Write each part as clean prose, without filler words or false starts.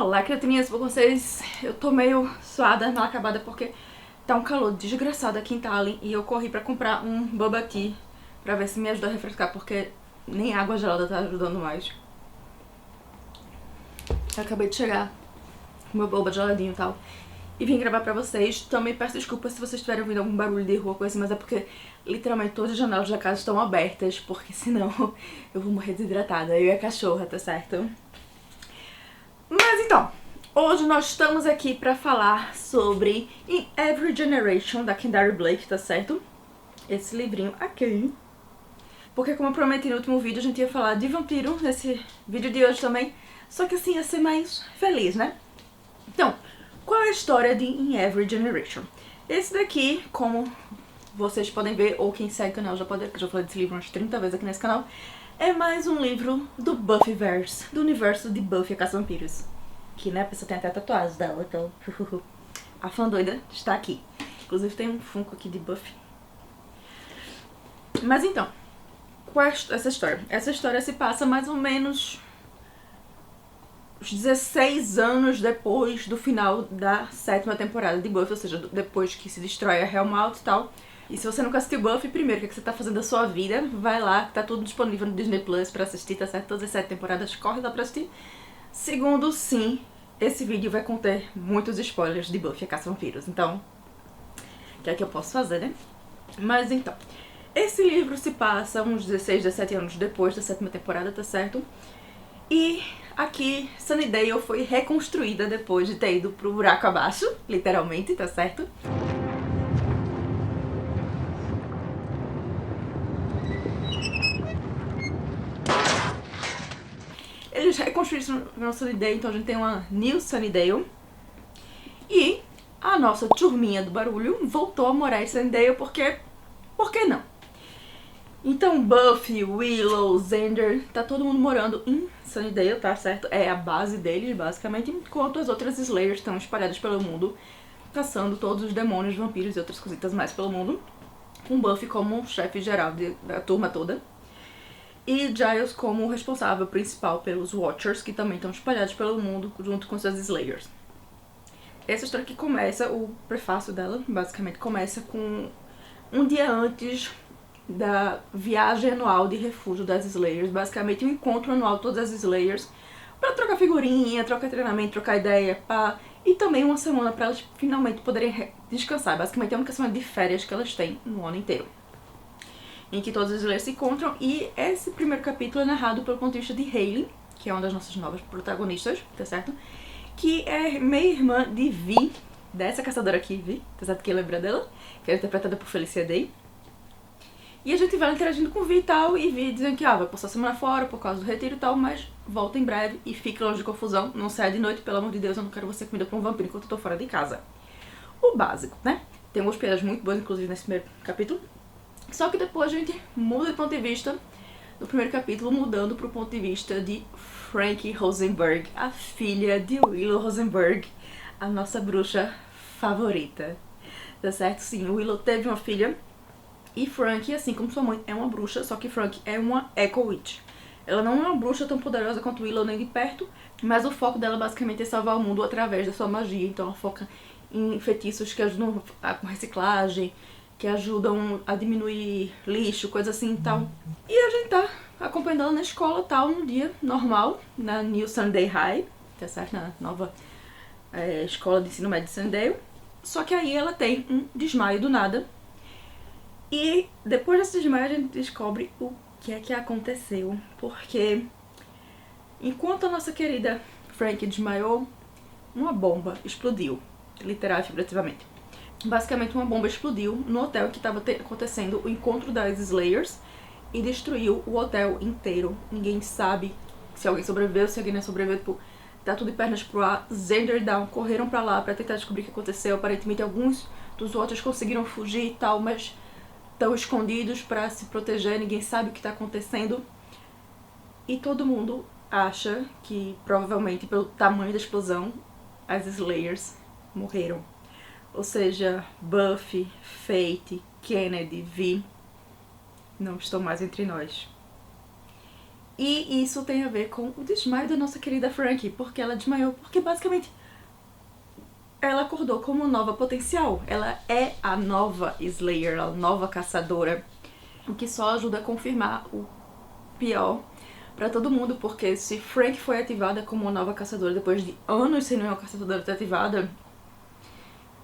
Olá, criaturinhas, com vocês. Eu tô meio suada, mal acabada, porque tá um calor desgraçado aqui em Tallinn e eu corri pra comprar um Bubble Tea pra ver se me ajuda a refrescar, porque nem água gelada tá ajudando mais. Eu acabei de chegar com meu boba geladinho e tal e vim gravar pra vocês. Também peço desculpas se vocês estiverem ouvindo algum barulho de rua, coisa assim, mas é porque literalmente todas as janelas da casa estão abertas, porque senão eu vou morrer desidratada. Eu e a cachorra, tá certo? Mas então, hoje nós estamos aqui pra falar sobre In Every Generation, da Kendare Blake, tá certo? Esse livrinho aqui. Porque como eu prometi no último vídeo, a gente ia falar de vampiro nesse vídeo de hoje também. Só que assim, ia ser mais feliz, né? Então, qual é a história de In Every Generation? Esse daqui, como vocês podem ver, ou quem segue o canal já pode ver, porque eu já falei desse livro umas 30 vezes aqui nesse canal, é mais um livro do Buffyverse, do universo de Buffy a Caça-Vampiros. Que, né, a pessoa tem até tatuagens dela, então a fã doida está aqui. Inclusive tem um Funko aqui de Buffy. Mas então, qual é essa história? Essa história se passa mais ou menos uns 16 anos depois do final da 7ª temporada de Buffy, ou seja, depois que se destrói a Hellmouth e tal. E se você nunca assistiu Buffy, primeiro, o que você tá fazendo da sua vida? Vai lá, que tá tudo disponível no Disney Plus pra assistir, tá certo? Todas as 7 temporadas, corre lá pra assistir. Segundo, sim, esse vídeo vai conter muitos spoilers de Buffy a Caça-Vampiros, então, o que é que eu posso fazer, né? Mas então, esse livro se passa uns 16, 17 anos depois da 7ª temporada, tá certo? E aqui, Sunnydale foi reconstruída depois de ter ido pro buraco abaixo, literalmente, tá certo? Eles reconstruíram Sunnydale, então a gente tem uma New Sunnydale. E a nossa turminha do barulho voltou a morar em Sunnydale porque... por que não? Então Buffy, Willow, Xander, tá todo mundo morando em Sunnydale, tá certo? É a base deles, basicamente, enquanto as outras Slayers estão espalhadas pelo mundo, caçando todos os demônios, vampiros e outras cositas mais pelo mundo, com Buffy como chefe geral da turma toda. E Giles como responsável principal pelos Watchers, que também estão espalhados pelo mundo junto com suas Slayers. Essa história que começa, o prefácio dela, basicamente, começa com um dia antes da viagem anual de refúgio das Slayers, basicamente um encontro anual de todas as Slayers, pra trocar figurinha, trocar treinamento, trocar ideia, pá, e também uma semana pra elas finalmente poderem descansar. Basicamente é a única semana de férias que elas têm no ano inteiro, em que todas as Slayers se encontram. E esse primeiro capítulo é narrado pelo ponto de vista de Hayley, que é uma das nossas novas protagonistas, tá certo? Que é meia-irmã de Vi, dessa caçadora aqui, Vi, tá certo? Quem lembra dela? Que é interpretada por Felicia Day. E a gente vai interagindo com Vi e tal, e Vi dizendo que vai passar a semana fora por causa do retiro e tal, mas volta em breve e fica longe de confusão, não saia de noite, pelo amor de Deus, eu não quero você comida por um vampiro enquanto eu tô fora de casa. O básico, né? Tem algumas piadas muito boas, inclusive, nesse primeiro capítulo. Só que depois a gente muda de ponto de vista, no primeiro capítulo, mudando pro ponto de vista de Frankie Rosenberg, a filha de Willow Rosenberg, a nossa bruxa favorita. Tá certo? Sim, Willow teve uma filha. E Frankie, assim como sua mãe, é uma bruxa, só que Frankie é uma Echo Witch. Ela não é uma bruxa tão poderosa quanto Willow nem de perto, mas o foco dela basicamente é salvar o mundo através da sua magia. Então ela foca em feitiços que ajudam com reciclagem, que ajudam a diminuir lixo, coisa assim e tal. E a gente tá acompanhando ela na escola tal, num dia normal, na New Sunnydale High, tá certo? Na nova escola de ensino médio de Sunnydale. Só que aí ela tem um desmaio do nada. E depois desse desmaio a gente descobre o que é que aconteceu, porque enquanto a nossa querida Frankie desmaiou, uma bomba explodiu, literal e figurativamente. Basicamente uma bomba explodiu no hotel que estava acontecendo o encontro das Slayers e destruiu o hotel inteiro. Ninguém sabe se alguém sobreviveu, se alguém não sobreviveu, tipo, tá tudo de pernas pro ar. Xander e Dawn correram pra lá pra tentar descobrir o que aconteceu. Aparentemente alguns dos Watchers conseguiram fugir e tal, mas estão escondidos pra se proteger, ninguém sabe o que tá acontecendo. E todo mundo acha que, provavelmente, pelo tamanho da explosão, as Slayers morreram. Ou seja, Buffy, Fate, Kennedy, Vi não estão mais entre nós. E isso tem a ver com o desmaio da nossa querida Frankie, porque ela desmaiou, porque basicamente ela acordou como nova potencial. Ela é a nova Slayer, a nova caçadora, o que só ajuda a confirmar o pior pra todo mundo, porque se Frank foi ativada como uma nova caçadora depois de anos sem nenhuma caçadora ter ativada,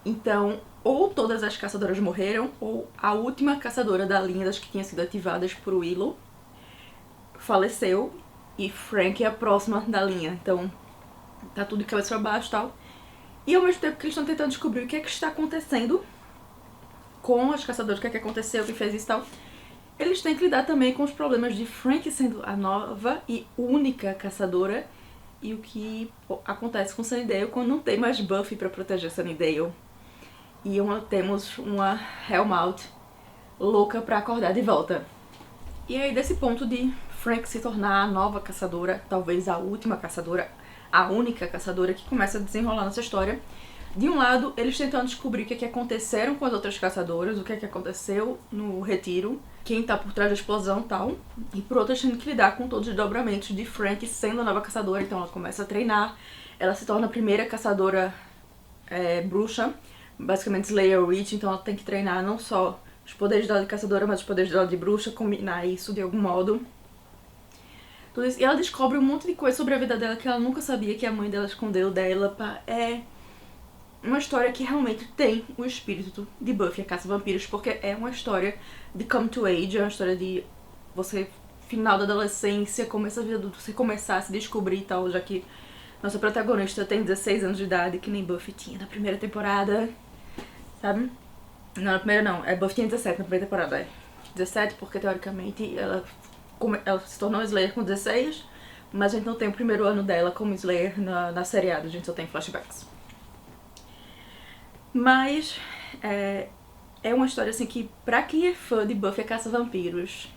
então ou todas as caçadoras morreram, ou a última caçadora da linha das que tinha sido ativadas por Willow faleceu, e Frank é a próxima da linha, então tá tudo de cabeça pra baixo e tal. E ao mesmo tempo que eles estão tentando descobrir o que é que está acontecendo com as caçadoras, o que é que aconteceu, que fez isso e tal, eles têm que lidar também com os problemas de Frank sendo a nova e única caçadora e o que acontece com Sunnydale quando não tem mais Buffy pra proteger Sunnydale. E temos uma Hellmouth louca pra acordar de volta. E aí, desse ponto de Frank se tornar a nova caçadora, talvez a última caçadora, a única caçadora, que começa a desenrolar nessa história. De um lado, eles tentando descobrir o que é que aconteceram com as outras caçadoras, o que é que aconteceu no retiro, quem tá por trás da explosão e tal. E por outro, tendo que lidar com todos os desdobramentos de Frank sendo a nova caçadora. Então ela começa a treinar, ela se torna a primeira caçadora bruxa, basicamente Slayer Witch, então ela tem que treinar não só os poderes dela de caçadora, mas os poderes dela de bruxa, combinar isso de algum modo. Tudo isso. E ela descobre um monte de coisa sobre a vida dela que ela nunca sabia que a mãe dela escondeu dela. É uma história que realmente tem o espírito de Buffy a Caça-Vampiros, porque é uma história de come to age, é uma história de você, final da adolescência, começa a vida adulta, você começar a se descobrir e tal, já que nossa protagonista tem 16 anos de idade, que nem Buffy tinha na primeira temporada, sabe? Não, na primeira não, Buffy tinha 17 na primeira temporada, 17 porque teoricamente ela se tornou Slayer com 16, mas a gente não tem o primeiro ano dela como Slayer na seriada, a gente só tem flashbacks. Mas é uma história assim que, pra quem é fã de Buffy a Caça-Vampiros,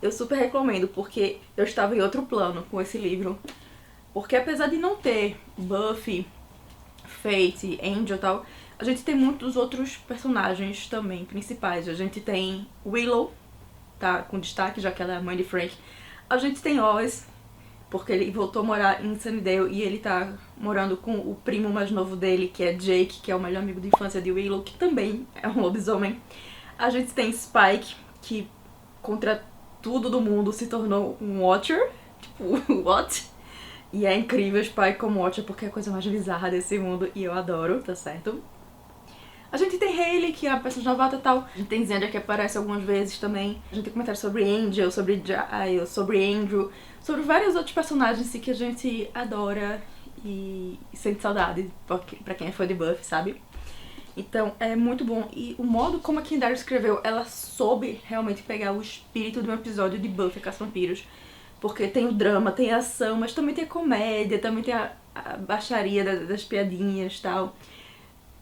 eu super recomendo, porque eu estava em outro plano com esse livro. Porque apesar de não ter Buffy, Fate, Angel e tal, a gente tem muitos outros personagens também principais. A gente tem Willow, tá com destaque, já que ela é a mãe de Frank. A gente tem Oz, porque ele voltou a morar em Sunnydale e ele tá morando com o primo mais novo dele, que é Jake, que é o melhor amigo de infância de Willow, que também é um lobisomem. A gente tem Spike, que contra tudo do mundo se tornou um Watcher. Tipo, what? E é incrível Spike como Watcher, porque é a coisa mais bizarra desse mundo e eu adoro, tá certo? A gente tem Hayley, que é a personagem novata e tal. A gente tem Xander, que aparece algumas vezes também. A gente tem comentários sobre Angel, sobre Giles, sobre Andrew, sobre vários outros personagens assim, que a gente adora e sente saudade pra quem é fã de Buffy, sabe? Então é muito bom. E o modo como a Kendall escreveu, ela soube realmente pegar o espírito de um episódio de Buffy a Caça-Vampiros. Porque tem o drama, tem a ação, mas também tem a comédia, também tem a baixaria das piadinhas e tal.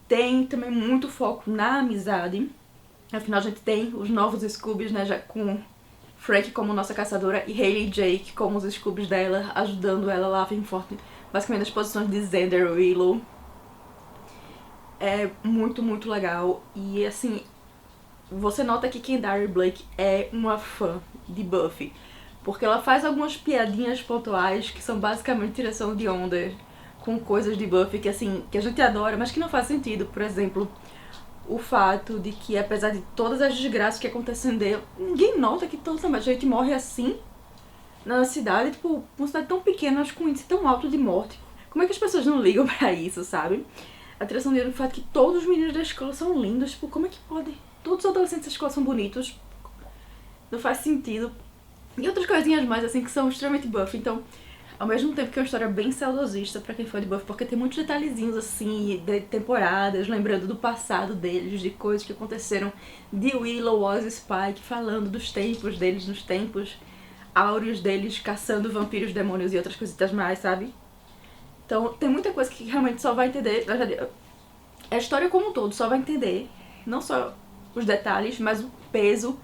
Tem também muito foco na amizade. Afinal, a gente tem os novos Scoobies, né, já com Frank como nossa caçadora e Hayley e Jake como os Scoobies dela, ajudando ela lá, bem forte, basicamente nas posições de Xander e Willow. É muito, muito legal. E assim, você nota que Kendall Blake é uma fã de Buffy, porque ela faz algumas piadinhas pontuais que são basicamente tiração de onda com coisas de Buffy que assim, que a gente adora, mas que não faz sentido. Por exemplo, o fato de que apesar de todas as desgraças que acontecem dele, ninguém nota que toda gente morre assim na cidade, tipo, uma cidade tão pequena, mas com um índice tão alto de morte. Como é que as pessoas não ligam pra isso, sabe? A tiração de onda do fato que todos os meninos da escola são lindos, tipo, como é que pode? Todos os adolescentes da escola são bonitos. Não faz sentido. E outras coisinhas mais, assim, que são extremamente Buffy. Então, ao mesmo tempo que é uma história bem saudosista pra quem foi de Buffy, porque tem muitos detalhezinhos, assim, de temporadas, lembrando do passado deles, de coisas que aconteceram, de Willow, Oz e Spike, falando dos tempos deles, nos tempos áureos deles, caçando vampiros, demônios e outras coisitas mais, sabe? Então, tem muita coisa que realmente só vai entender, a história como um todo só vai entender, não só os detalhes, mas o peso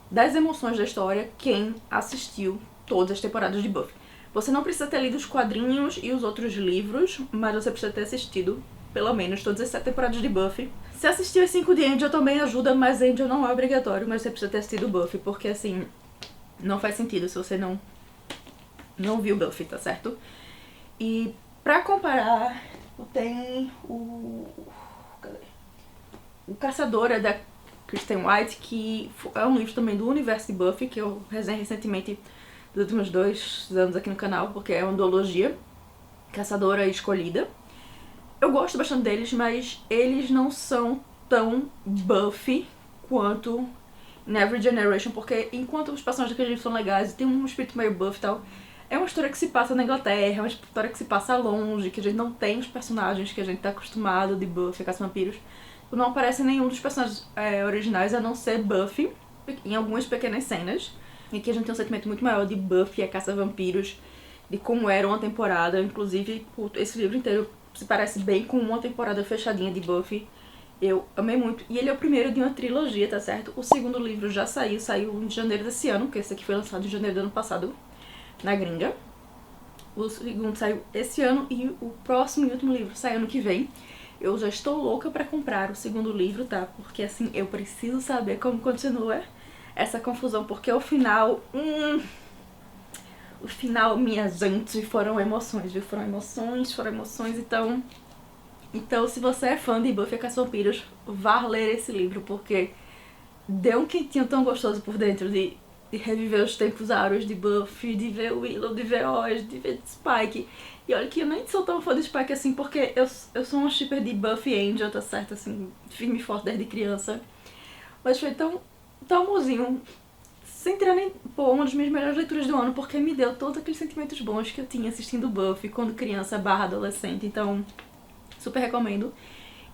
das emoções da história, quem assistiu todas as temporadas de Buffy. Você não precisa ter lido os quadrinhos e os outros livros, mas você precisa ter assistido, pelo menos, todas as 7 temporadas de Buffy. Se assistiu as 5 de Angel também ajuda, mas Angel não é obrigatório, mas você precisa ter assistido Buffy, porque assim, não faz sentido se você não não vi o Buffy, tá certo? E pra comparar, tem cadê? O Caçadora, da Kristen White, que é um livro também do universo de Buffy, que eu resenhei recentemente nos últimos 2 anos aqui no canal, porque é uma duologia, Caçadora Escolhida. Eu gosto bastante deles, mas eles não são tão Buffy quanto Every Generation, porque enquanto os personagens daquele livro são legais e tem um espírito meio Buffy e tal, é uma história que se passa na Inglaterra, é uma história que se passa longe, que a gente não tem os personagens que a gente tá acostumado de Buffy, Caça-Vampiros. Não aparece nenhum dos personagens originais, a não ser Buffy, em algumas pequenas cenas. E aqui a gente tem um sentimento muito maior de Buffy, a Caça-Vampiros, de como era uma temporada. Inclusive, esse livro inteiro se parece bem com uma temporada fechadinha de Buffy. Eu amei muito. E ele é o primeiro de uma trilogia, tá certo? O segundo livro já saiu em janeiro desse ano, que esse aqui foi lançado em janeiro do ano passado, na gringa. O segundo saiu esse ano e o próximo e último livro sai ano que vem. Eu já estou louca pra comprar o segundo livro, tá? Porque assim, eu preciso saber como continua essa confusão, porque o final... O final, minha gente, foram emoções, viu? Foram emoções, então se você é fã de Buffy Caça-Vampiros, vá ler esse livro, porque deu um quentinho tão gostoso por dentro de reviver os tempos áureos de Buffy, de ver Willow, de ver Oz, de ver Spike. E olha que eu nem sou tão fã de Spike assim, porque eu sou uma shipper de Buffy e Angel, tá certo? Assim, firme e forte desde criança. Mas foi tão amorzinho, sem tirar nem, uma das minhas melhores leituras do ano, porque me deu todos aqueles sentimentos bons que eu tinha assistindo Buffy quando criança / adolescente, então super recomendo.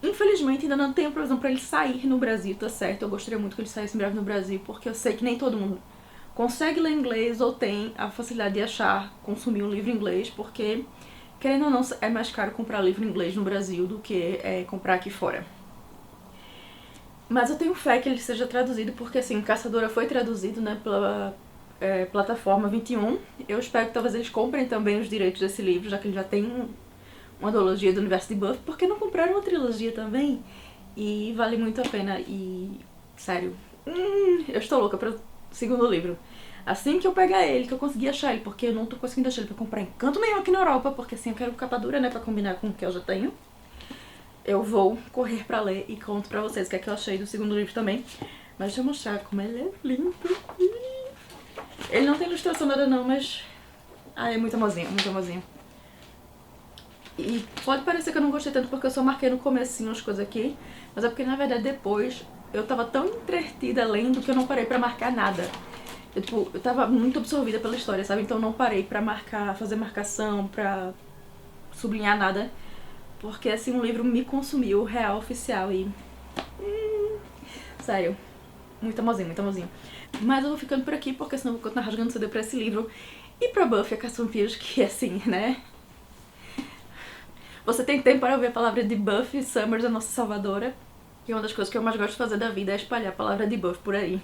Infelizmente ainda não tenho previsão pra ele sair no Brasil, tá certo? Eu gostaria muito que ele saísse em breve no Brasil, porque eu sei que nem todo mundo consegue ler inglês ou tem a facilidade de consumir um livro em inglês, porque, querendo ou não, é mais caro comprar livro em inglês no Brasil do que comprar aqui fora. Mas eu tenho fé que ele seja traduzido, porque assim, Caçadora foi traduzido, né, pela plataforma 21. Eu espero que talvez eles comprem também os direitos desse livro, já que ele já tem uma duologia do universo de Buffy, porque não compraram uma trilogia também? E vale muito a pena, e sério, eu estou louca para o segundo livro. Assim que eu pegar ele, que eu conseguir achar ele, porque eu não tô conseguindo achar ele pra comprar em canto nenhum aqui na Europa, porque assim eu quero capa dura, né, pra combinar com o que eu já tenho. Eu vou correr pra ler e conto pra vocês o que é que eu achei do segundo livro também. Mas deixa eu mostrar como ele é lindo. Ele não tem ilustração nada não, mas... é muito amorzinho, muito amorzinho. E pode parecer que eu não gostei tanto porque eu só marquei no comecinho as coisas aqui, mas é porque na verdade depois eu tava tão entretida lendo que eu não parei pra marcar nada. Eu tava muito absorvida pela história, sabe? Então eu não parei pra marcar, fazer marcação, pra sublinhar nada. Porque assim, o livro me consumiu, real, oficial e... sério, muito amorzinho, muito amorzinho. Mas eu vou ficando por aqui, porque senão eu vou continuar rasgando CD pra esse livro. E pra Buffy, a Caça-Vampiros, que assim, né? Você tem tempo para ouvir a palavra de Buffy Summers, a nossa salvadora. E uma das coisas que eu mais gosto de fazer da vida é espalhar a palavra de Buffy por aí.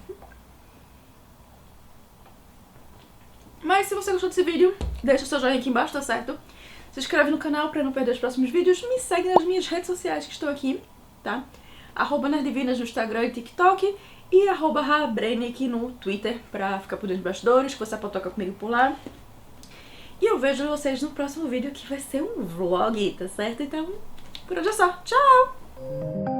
Mas se você gostou desse vídeo, deixa o seu joinha aqui embaixo, tá certo? Se inscreve no canal pra não perder os próximos vídeos. Me segue nas minhas redes sociais que estão aqui, tá? @nerddivinas no Instagram e TikTok. E @Rabrenic no Twitter pra ficar por dentro dos bastidores, que você pode tocar comigo por lá. E eu vejo vocês no próximo vídeo, que vai ser um vlog, tá certo? Então, por hoje é só. Tchau!